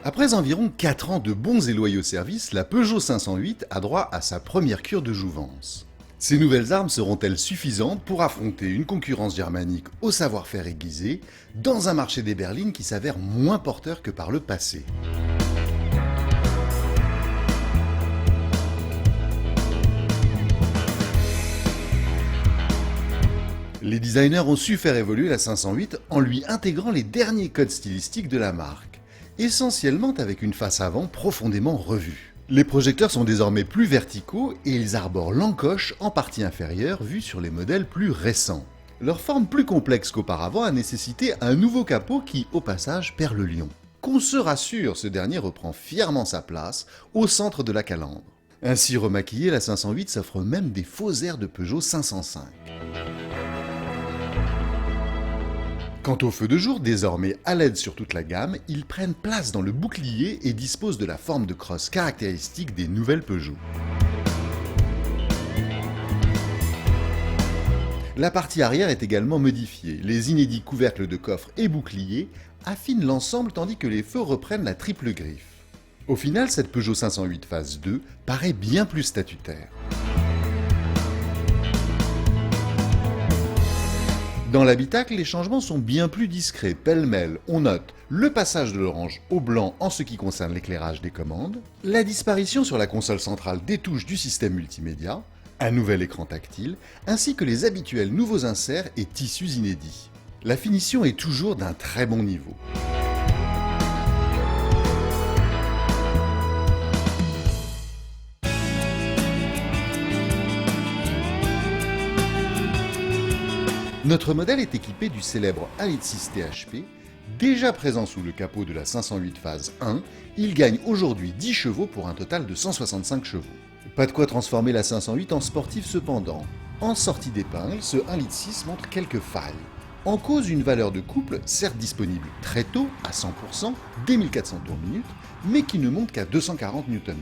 Après environ 4 ans de bons et loyaux services, la Peugeot 508 a droit à sa première cure de jouvence. Ces nouvelles armes seront-elles suffisantes pour affronter une concurrence germanique au savoir-faire aiguisé dans un marché des berlines qui s'avère moins porteur que par le passé? Les designers ont su faire évoluer la 508 en lui intégrant les derniers codes stylistiques de la marque, essentiellement avec une face avant profondément revue. Les projecteurs sont désormais plus verticaux et ils arborent l'encoche en partie inférieure vue sur les modèles plus récents. Leur forme plus complexe qu'auparavant a nécessité un nouveau capot qui, au passage, perd le lion. Qu'on se rassure, ce dernier reprend fièrement sa place au centre de la calandre. Ainsi remaquillée, la 508 s'offre même des faux airs de Peugeot 505. Quant aux feux de jour, désormais à LED sur toute la gamme, ils prennent place dans le bouclier et disposent de la forme de crosse caractéristique des nouvelles Peugeot. La partie arrière est également modifiée. Les inédits couvercles de coffre et bouclier affinent l'ensemble tandis que les feux reprennent la triple griffe. Au final, cette Peugeot 508 Phase 2 paraît bien plus statutaire. Dans l'habitacle, les changements sont bien plus discrets, pêle-mêle. On note le passage de l'orange au blanc en ce qui concerne l'éclairage des commandes, la disparition sur la console centrale des touches du système multimédia, un nouvel écran tactile, ainsi que les habituels nouveaux inserts et tissus inédits. La finition est toujours d'un très bon niveau. Notre modèle est équipé du célèbre 1.6 THP. Déjà présent sous le capot de la 508 Phase 1, il gagne aujourd'hui 10 chevaux pour un total de 165 chevaux. Pas de quoi transformer la 508 en sportive cependant. En sortie d'épingle, ce 1.6 montre quelques failles. En cause une valeur de couple, certes disponible très tôt, à 100%, dès 1400 tours minute, mais qui ne monte qu'à 240 Nm.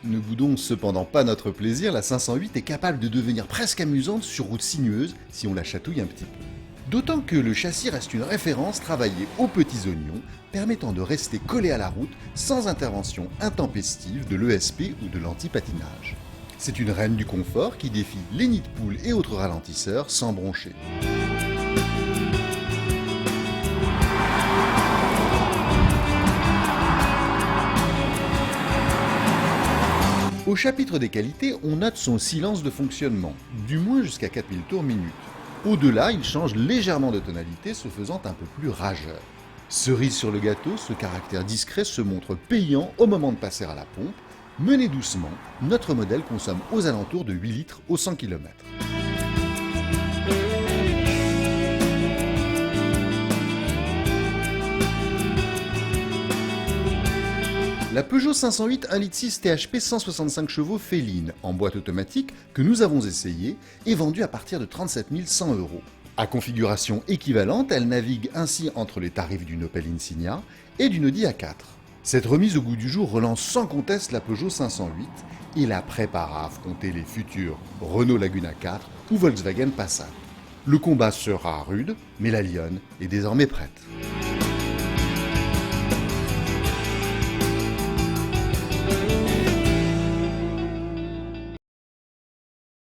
Ne boudons cependant pas notre plaisir, la 508 est capable de devenir presque amusante sur route sinueuse si on la chatouille un petit peu. D'autant que le châssis reste une référence travaillée aux petits oignons, permettant de rester collé à la route sans intervention intempestive de l'ESP ou de l'anti-patinage. C'est une reine du confort qui défie les nids de poules et autres ralentisseurs sans broncher. Au chapitre des qualités, on note son silence de fonctionnement, du moins jusqu'à 4000 tours minute. Au-delà, il change légèrement de tonalité, se faisant un peu plus rageur. Cerise sur le gâteau, ce caractère discret se montre payant au moment de passer à la pompe. Mené doucement, notre modèle consomme aux alentours de 8 litres au 100 km. La Peugeot 508 1.6 THP 165 chevaux féline, en boîte automatique, que nous avons essayé, est vendue à partir de 37 100 €. À configuration équivalente, elle navigue ainsi entre les tarifs d'une Opel Insignia et d'une Audi A4. Cette remise au goût du jour relance sans conteste la Peugeot 508 et la prépare à affronter les futurs Renault Laguna 4 ou Volkswagen Passat. Le combat sera rude, mais la lionne est désormais prête.